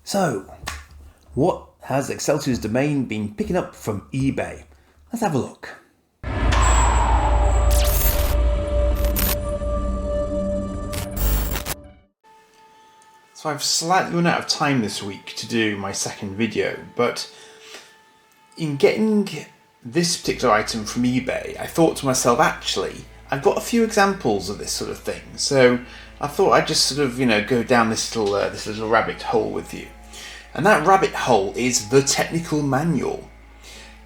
So, what has Excelsior's domain been picking up from eBay? Let's have a look. So I've slightly run out of time this week to do my second video, but in getting this particular item from eBay, I thought to myself, actually, I've got a few examples of this sort of thing, so I thought I'd just sort of, go down this little rabbit hole with you. And that rabbit hole is the technical manual.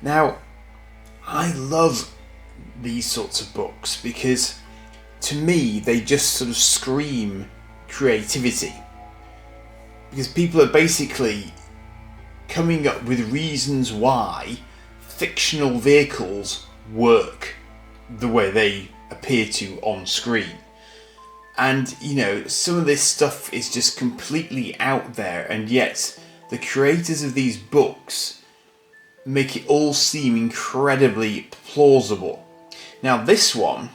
Now, I love these sorts of books because, to me, they just sort of scream creativity. Because people are basically coming up with reasons why fictional vehicles work the way they appear to on screen. And, some of this stuff is just completely out there, and yet the creators of these books make it all seem incredibly plausible. Now this one,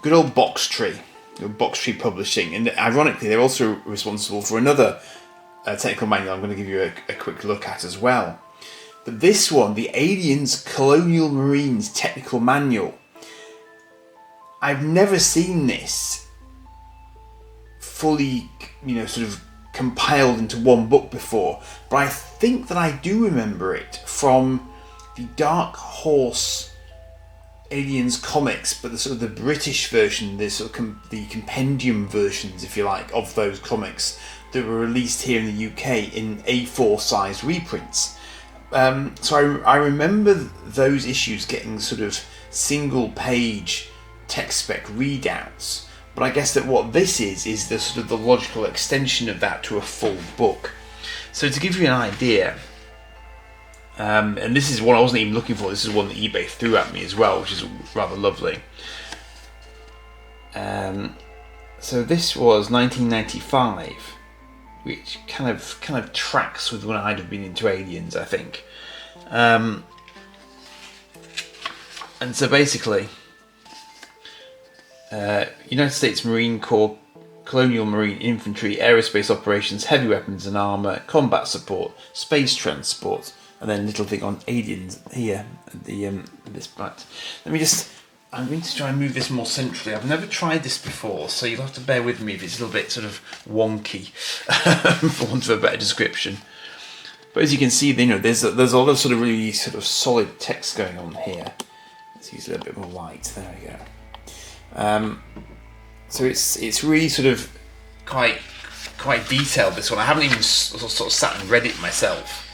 good old Box Tree Publishing, and ironically they're also responsible for another technical manual I'm going to give you a quick look at as well. But this one, the Aliens Colonial Marines Technical Manual, I've never seen this fully, sort of compiled into one book before, but I think that I do remember it from the Dark Horse Aliens comics, but the sort of the British version, the sort of the compendium versions, if you like, of those comics that were released here in the UK in A4 size reprints. So I remember those issues getting sort of single page text spec readouts, but I guess that what this is the sort of the logical extension of that to a full book. So to give you an idea, and this is one I wasn't even looking for, this is one that eBay threw at me as well, which is rather lovely. So this was 1995, which kind of tracks with when I'd have been into Aliens, I think. And so basically, United States Marine Corps, Colonial Marine Infantry, Aerospace Operations, Heavy Weapons and Armour, Combat Support, Space Transport, and then a little thing on aliens here at this part. I'm going to try and move this more centrally. I've never tried this before, so you'll have to bear with me if it's a little bit sort of wonky, for want of a better description. But as you can see, there's a lot of sort of really sort of solid text going on here. Let's use a little bit more light. There we go. So it's really sort of quite detailed, this one. I haven't even sort of sat and read it myself.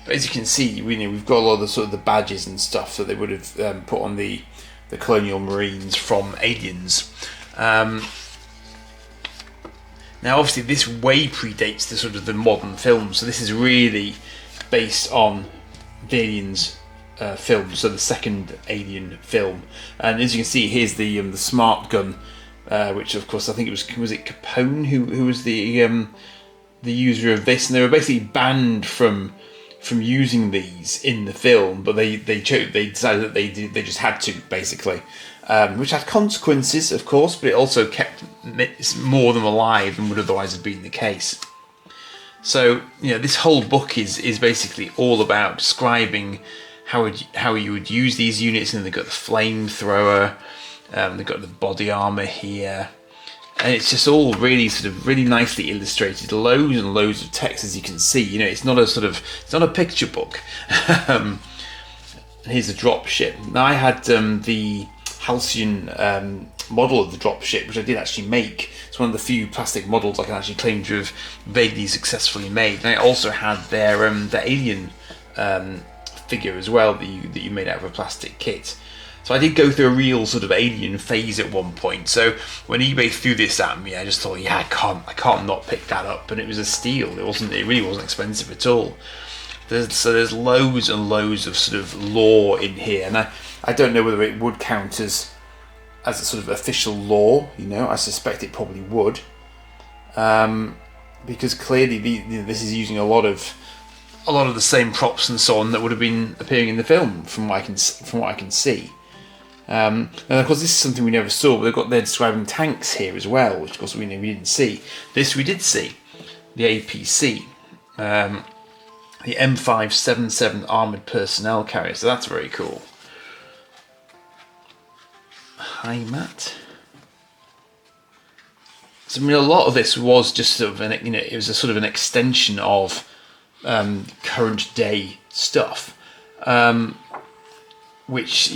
But as you can see, we've got a lot of the sort of the badges and stuff that they would have put on the Colonial Marines from Aliens. Now, obviously, this way predates the sort of the modern film, so this is really based on the Aliens film, so the second Alien film. And as you can see, here's the smart gun, which of course I think was it Capone who was the user of this, and they were basically banned from using these in the film, but they decided that they just had to, basically, which had consequences, of course, but it also kept more of them alive than would otherwise have been the case. So this whole book is basically all about describing how you would use these units, and they've got the flamethrower, they've got the body armor here. And it's just all really sort of really nicely illustrated, loads and loads of text, as you can see. It's not a picture book. And here's the dropship. Now I had the Halcyon model of the dropship, which I did actually make. It's one of the few plastic models I can actually claim to have vaguely successfully made. And I also had their alien figure as well that you made out of a plastic kit. So I did go through a real sort of alien phase at one point. So when eBay threw this at me, I just thought, yeah, I can't not pick that up. And it was a steal. It really wasn't expensive at all. There's loads and loads of sort of lore in here, and I don't know whether it would count as a sort of official lore. I suspect it probably would, because clearly this is using a lot of the same props and so on that would have been appearing in the film, from what I can see. And of course, this is something we never saw, but they're describing tanks here as well, which of course we didn't see. This we did see, the APC. the M577 armoured personnel carrier, so that's very cool. Hi, Matt. So, I mean, a lot of this was just sort of it was a sort of an extension of current day stuff, which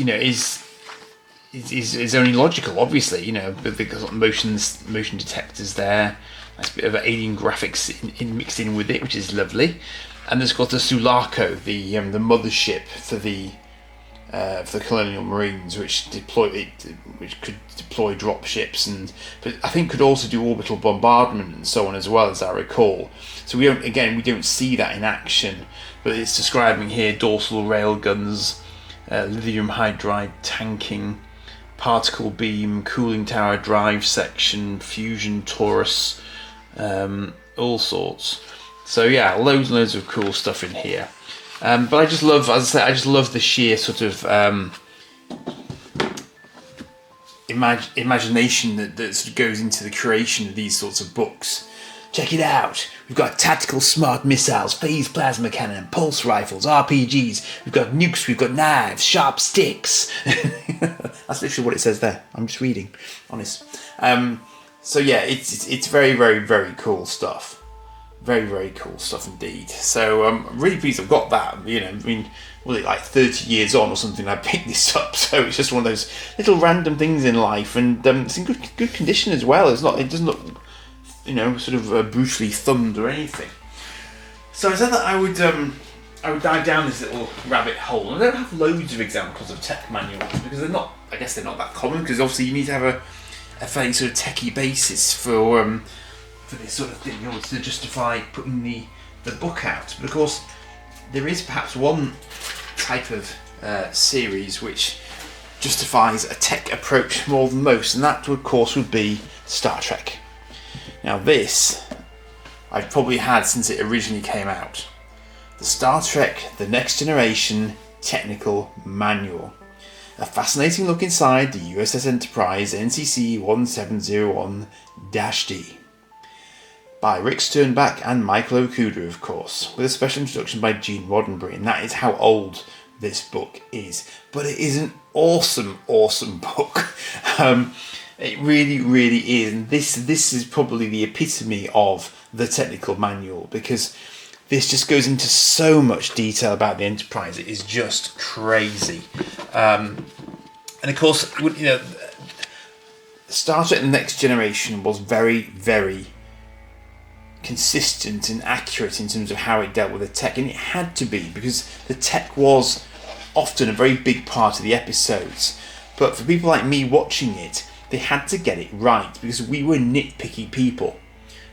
is only logical. Obviously, they've got motion detectors there. Nice bit of alien graphics mixed in with it, which is lovely. And there's got the Sulaco, the mothership for the colonial marines, which could deploy drop ships, but I think could also do orbital bombardment and so on as well, as I recall. So we don't see that in action, but it's describing here dorsal rail guns, lithium hydride tanking, particle beam, cooling tower drive section, fusion torus, all sorts. So yeah, loads and loads of cool stuff in here. But I just love, as I say, the sheer sort of imagination that sort of goes into the creation of these sorts of books. Check it out. We've got tactical smart missiles, phase plasma cannon, pulse rifles, RPGs. We've got nukes, we've got knives, sharp sticks. That's literally what it says there. I'm just reading, honest. So yeah, it's very, very, very cool stuff. Very, very cool stuff indeed. So I'm really pleased I've got that. I mean, was it like 30 years on or something I picked this up, so it's just one of those little random things in life, and it's in good condition as well. It doesn't look, sort of brutally thumbed or anything. So I said that I would dive down this little rabbit hole. And I don't have loads of examples of tech manuals because they're not that common, because obviously you need to have a fairly sort of techie basis for this sort of thing in order to justify putting the book out. But of course, there is perhaps one type of series which justifies a tech approach more than most, and that of course would be Star Trek. Now this I've probably had since it originally came out. The Star Trek The Next Generation Technical Manual. A fascinating look inside the USS Enterprise NCC 1701-D. By Rick Sternbach and Michael Okuda, of course, with a special introduction by Gene Roddenberry, and that is how old this book is. But it is an awesome, awesome book. It really, really is. And this is probably the epitome of the technical manual, because this just goes into so much detail about the Enterprise. It is just crazy. And of course, Star Trek The Next Generation was very, very consistent and accurate in terms of how it dealt with the tech, and it had to be, because the tech was often a very big part of the episodes. But for people like me watching it, they had to get it right, because we were nitpicky people.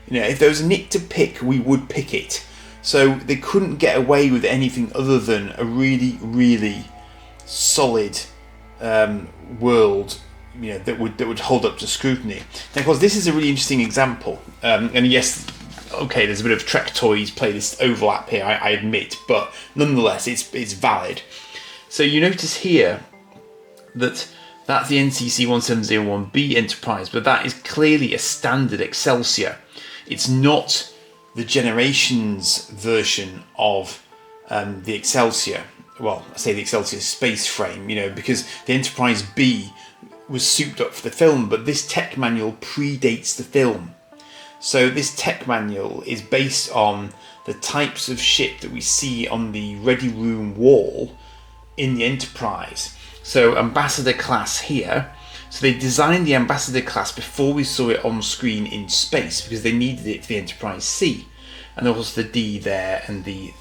If there was a nit to pick, we would pick it. So they couldn't get away with anything other than a really, really solid world, that would hold up to scrutiny. Now, of course, this is a really interesting example, and yes, okay, there's a bit of Trek Toys playlist overlap here, I admit, but nonetheless, it's valid. So you notice here that that's the NCC 1701B Enterprise, but that is clearly a standard Excelsior. It's not the Generations version of the Excelsior. Well, I say the Excelsior space frame, because the Enterprise B was souped up for the film, but this tech manual predates the film. So this tech manual is based on the types of ship that we see on the ready room wall in the Enterprise. So Ambassador class here. So they designed the Ambassador class before we saw it on screen in space, because they needed it for the Enterprise C. And also the D there, and the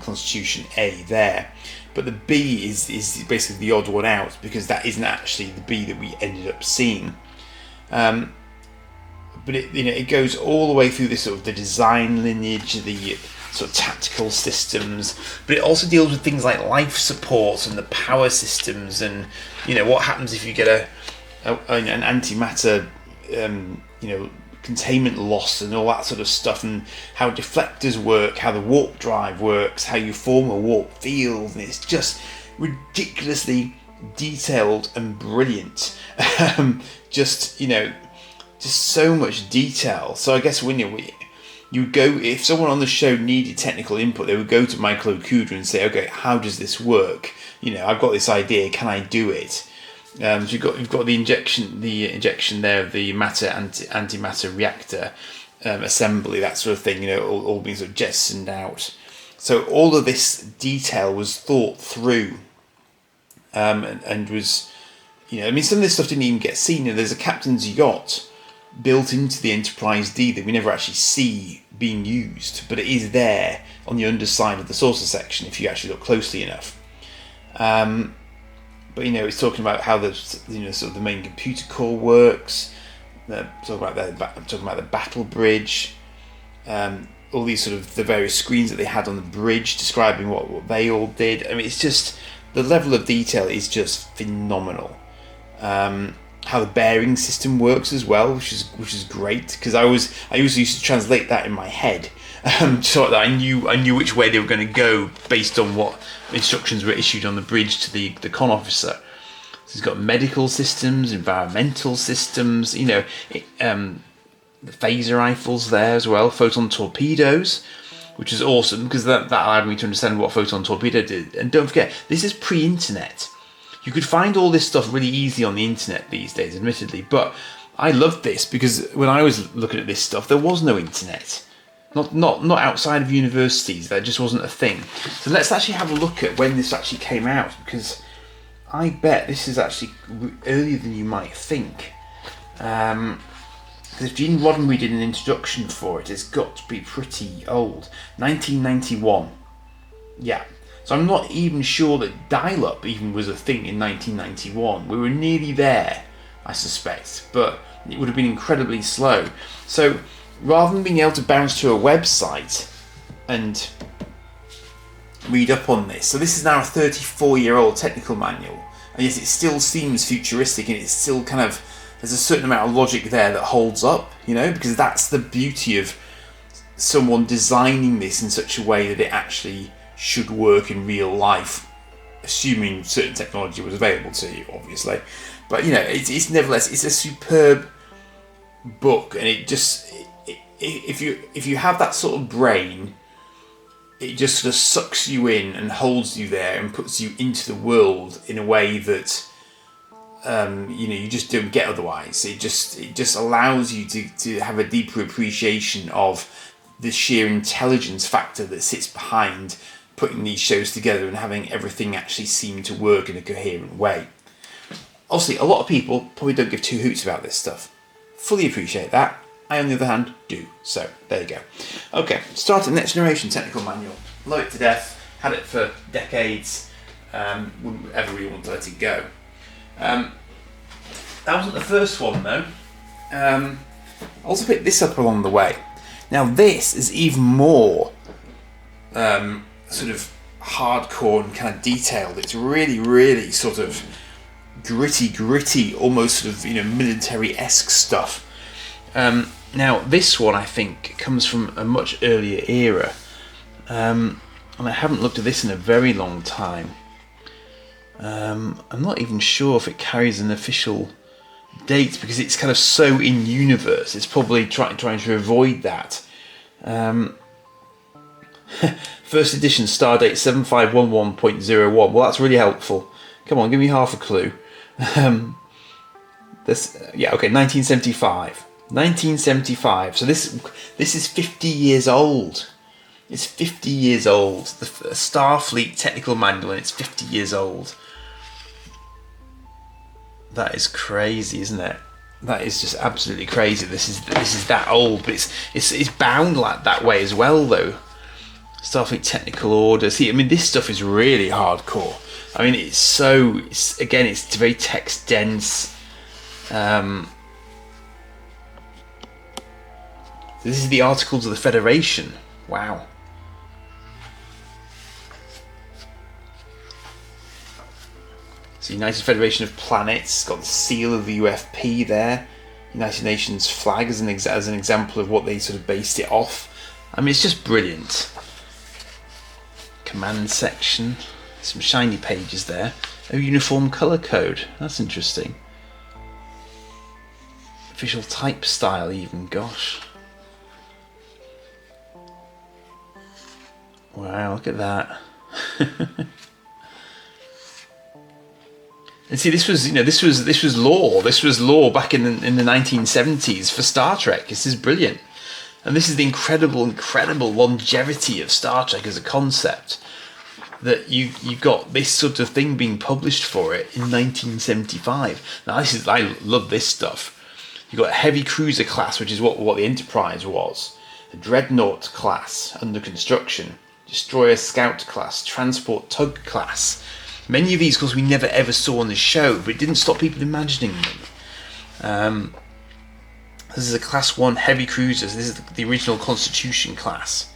Constitution A there. But the B is basically the odd one out, because that isn't actually the B that we ended up seeing. But it goes all the way through this sort of the design lineage, the sort of tactical systems, but it also deals with things like life support and the power systems, and what happens if you get an antimatter containment loss and all that sort of stuff, and how deflectors work, how the warp drive works, how you form a warp field, and it's just ridiculously detailed and brilliant. Just so much detail. So I guess when you would go, if someone on the show needed technical input, they would go to Michael Okuda and say, okay, how does this work? You know, I've got this idea, can I do it? So you've got the injection there of the matter antimatter reactor assembly, that sort of thing, you know, all being sort of jettisoned out. So all of this detail was thought through, and was, you know, I mean, some of this stuff didn't even get seen. You know, there's a captain's yacht built into the Enterprise D that we never actually see being used, but it is there on the underside of the saucer section if you actually look closely enough. But you know, it's talking about how the, you know, sort of the main computer core works. Talking about the battle bridge, all these sort of the various screens that they had on the bridge describing what they all did. I mean, it's just, the level of detail is just phenomenal. How the bearing system works as well, which is great, because I also used to translate that in my head, so that I knew which way they were going to go based on what instructions were issued on the bridge to the con officer. So it's got medical systems, environmental systems, you know, the phaser rifles there as well, photon torpedoes, which is awesome because that allowed me to understand what a photon torpedo did. And don't forget, this is pre-internet. You could find all this stuff really easy on the internet these days, admittedly, but I loved this because when I was looking at this stuff, there was no internet. Not outside of universities, that just wasn't a thing. So let's actually have a look at when this actually came out, because I bet this is actually earlier than you might think. Because if Gene Roddenberry did an introduction for it, it's got to be pretty old. 1991. Yeah. So I'm not even sure that dial-up even was a thing in 1991. We were nearly there, I suspect, but it would have been incredibly slow. So rather than being able to bounce to a website and read up on this, so this is now a 34-year-old technical manual, and yes, it still seems futuristic, and it's still kind of, there's a certain amount of logic there that holds up, you know, because that's the beauty of someone designing this in such a way that it actually should work in real life, assuming certain technology was available to you, obviously. But you know, it's nevertheless, it's a superb book, and it just, if you have that sort of brain, it just sort of sucks you in and holds you there and puts you into the world in a way that you know, you just don't get otherwise. It just allows you to have a deeper appreciation of the sheer intelligence factor that sits behind putting these shows together and having everything actually seem to work in a coherent way. Obviously, a lot of people probably don't give two hoots about this stuff. Fully appreciate that. I, on the other hand, do. So, there you go. Okay, start at Next Generation Technical Manual. Love it to death. Had it for decades. Wouldn't ever really want to let it go. That wasn't the first one, though. I also picked this up along the way. Now, this is even more sort of hardcore and kind of detailed. It's really, really sort of gritty, almost sort of, you know, military-esque stuff. Now, this one, I think, comes from a much earlier era. And I haven't looked at this in a very long time. I'm not even sure if it carries an official date, because it's kind of so in universe. It's probably trying to avoid that. First edition, stardate 7511.01. Well, that's really helpful. Come on, give me half a clue. Yeah, okay, 1975. 1975. So this is 50 years old. It's 50 years old. The Starfleet Technical Manual, and it's 50 years old. That is crazy, isn't it? That is just absolutely crazy. This is that old, but it's bound like that way as well, though. Starfleet Technical Order. See, I mean, this stuff is really hardcore. I mean, it's very text dense. This is the Articles of the Federation. Wow. So United Federation of Planets, got the seal of the UFP there. United Nations flag as an example of what they sort of based it off. I mean, it's just brilliant. Command section, some shiny pages there. A uniform colour code, that's interesting. Official type style even, gosh. Wow, look at that. And see, this was lore. This was lore back in the 1970s for Star Trek. This is brilliant. And this is the incredible longevity of Star Trek as a concept. That you got this sort of thing being published for it in 1975. Now I love this stuff. You got a heavy cruiser class, which is what the Enterprise was. A dreadnought class under construction. Destroyer scout class. Transport tug class. Many of these, of course, we never ever saw on the show, but it didn't stop people imagining them. This is a Class 1 heavy cruisers. This is the original Constitution class.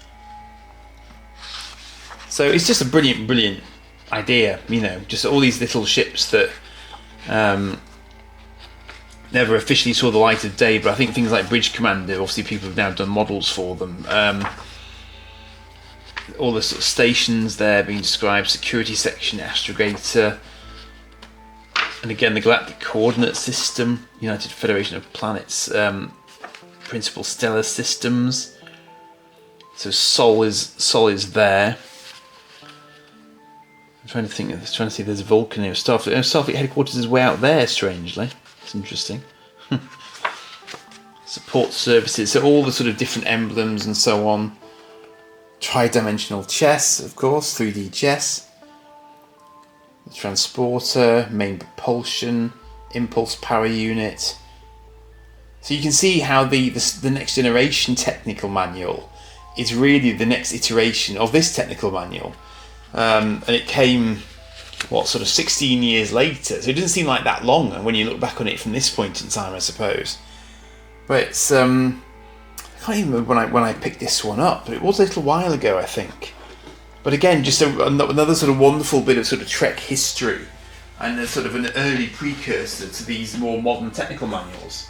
So it's just a brilliant idea, just all these little ships that never officially saw the light of day, but I think things like Bridge Commander, obviously people have now done models for them. All the sort of stations there being described, security section, astrogator, and again the Galactic Coordinate System, United Federation of Planets, Principal Stellar Systems. So Sol is there. I'm trying to see if there's Vulcan here. Starfleet headquarters is way out there, strangely. It's interesting. Support services, so all the sort of different emblems and so on. Tri-dimensional chess, of course, 3D chess. The transporter, main propulsion, impulse power unit. So you can see how the next generation technical manual is really the next iteration of this technical manual. And it came, sort of 16 years later. So it doesn't seem like that long when you look back on it from this point in time, I suppose. But it's, I can't even remember when I picked this one up, but it was a little while ago, I think. But again, just another sort of wonderful bit of sort of Trek history, and a sort of an early precursor to these more modern technical manuals.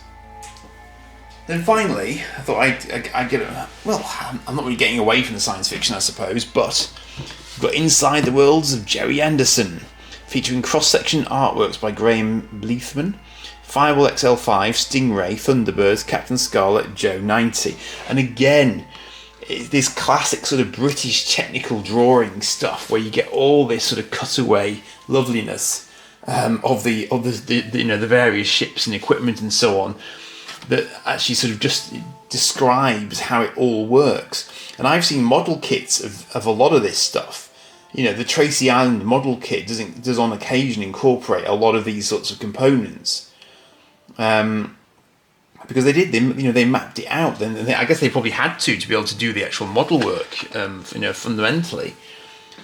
Then finally, I thought I'd get I'm not really getting away from the science fiction, I suppose, but we've got Inside the Worlds of Jerry Anderson, featuring cross-section artworks by Graham Bleethman, Fireball XL5, Stingray, Thunderbirds, Captain Scarlet, Joe 90. And again, this classic sort of British technical drawing stuff where you get all this sort of cutaway loveliness of the various ships and equipment and so on, that actually sort of just describes how it all works. And I've seen model kits of a lot of this stuff. The Tracy Island model kit does on occasion incorporate a lot of these sorts of components. Because they mapped it out. Then I guess they probably had to be able to do the actual model work, fundamentally.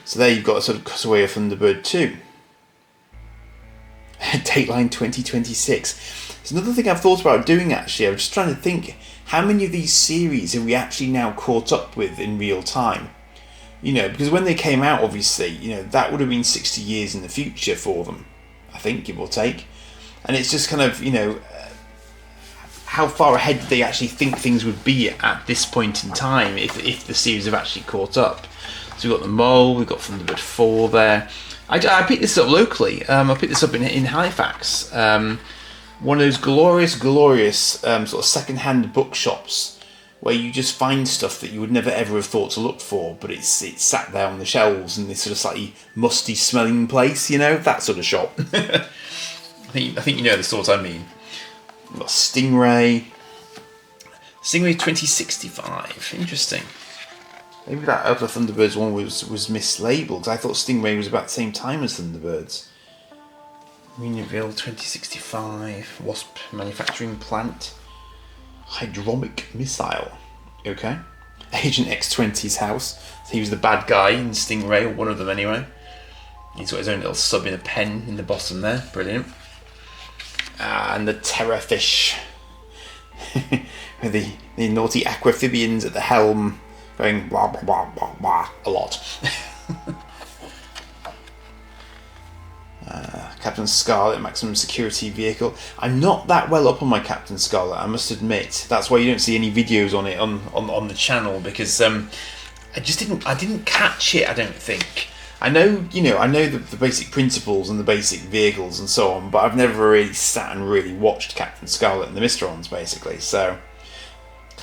So there you've got a sort of cutaway of Thunderbird 2. Dateline 2026. It's another thing I've thought about doing, actually. I'm just trying to think, how many of these series have we actually now caught up with in real time? Because when they came out, obviously, that would have been 60 years in the future for them, I think, give or take. And it's just kind of, how far ahead did they actually think things would be at this point in time if the series have actually caught up? So we've got the Mole, we've got Thunderbird 4 there. I picked this up locally. I picked this up in Halifax. One of those glorious sort of second-hand bookshops where you just find stuff that you would never ever have thought to look for, but it's sat there on the shelves in this sort of slightly musty smelling place, that sort of shop. I think you know the sort I mean. We've got Stingray 2065. Interesting. Maybe that other Thunderbirds one was mislabeled. I thought Stingray was about the same time as Thunderbirds. Unionville 2065. Wasp manufacturing plant. Hydromic missile. Okay. Agent X-20's house. So he was the bad guy in Stingray, or one of them anyway. He's got his own little sub in a pen in the bottom there. Brilliant. And the Terrorfish. With the naughty aquamphibians at the helm going blah blah blah blah blah a lot. Captain Scarlet, maximum security vehicle. I'm not that well up on my Captain Scarlet, I must admit. That's why you don't see any videos on it on the channel, because I didn't catch it, I don't think. I know the basic principles and the basic vehicles and so on, but I've never really sat and really watched Captain Scarlet and the Mysterons, basically. So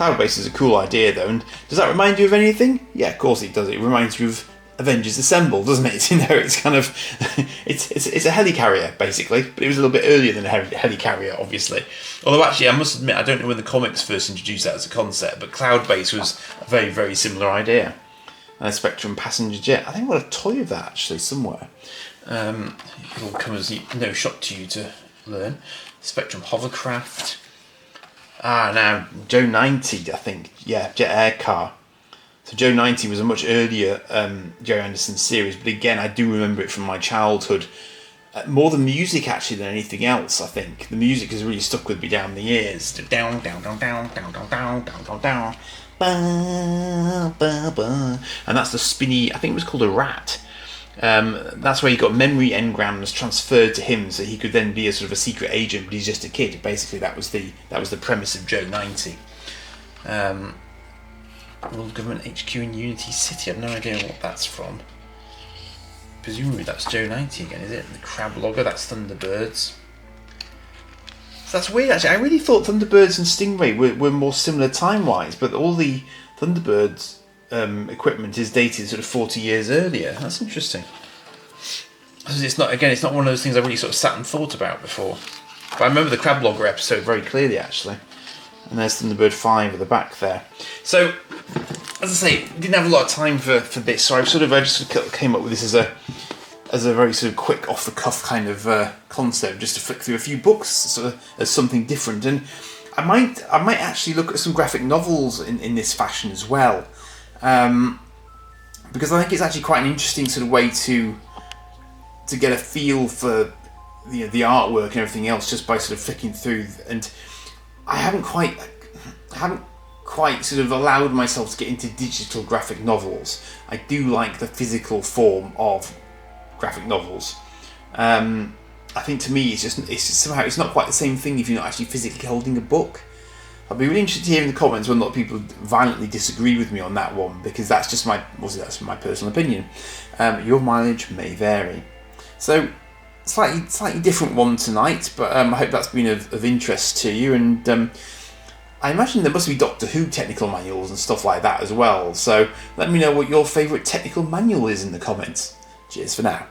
Cloud base is a cool idea though, and does that remind you of anything? Yeah, of course it does. It reminds you of Avengers Assemble, doesn't it? You know, it's kind of it's a helicarrier basically, but it was a little bit earlier than a helicarrier, obviously. Although actually, I must admit, I don't know when the comics first introduced that as a concept, but cloud base was a very, very similar idea. And a Spectrum passenger jet. I think I've got a toy of that actually somewhere. It will come as no shock to you to learn. Spectrum hovercraft. Now Joe 90, I think. Yeah, jet air car. So Joe 90 was a much earlier Jerry Anderson series, but again, I do remember it from my childhood. More the music actually than anything else, I think. The music has really stuck with me down the years. Down, down, down, down, down, down, down, down, down, down. Ba, ba, ba. And that's the spinny, I think it was called a rat. That's where he got memory engrams transferred to him, so he could then be a sort of a secret agent, but he's just a kid. Basically, that was the premise of Joe 90. World Government HQ in Unity City. I've no idea what that's from. Presumably that's Joe 90 again, is it? The Crab Logger, that's Thunderbirds. So that's weird actually. I really thought Thunderbirds and Stingray were more similar time-wise, but all the Thunderbirds equipment is dated sort of 40 years earlier. That's interesting. It's not one of those things I really sort of sat and thought about before. But I remember the Crab Logger episode very clearly actually. And there's Thunderbird 5 at the back there. So, as I say, didn't have a lot of time for this, so I just came up with this as a very sort of quick, off the cuff kind of concept, just to flick through a few books, sort of as something different. And I might actually look at some graphic novels in this fashion as well, because I think it's actually quite an interesting sort of way to get a feel for the artwork and everything else just by sort of flicking through. And I haven't quite sort of allowed myself to get into digital graphic novels. I do like the physical form of graphic novels. I think to me it's just somehow it's not quite the same thing if you're not actually physically holding a book. I'd be really interested to hear in the comments when a lot of people violently disagree with me on that one, because that's my personal opinion. Your mileage may vary. So slightly different one tonight, but I hope that's been of interest to you. And I imagine there must be Doctor Who technical manuals and stuff like that as well. So let me know what your favourite technical manual is in the comments. Cheers for now.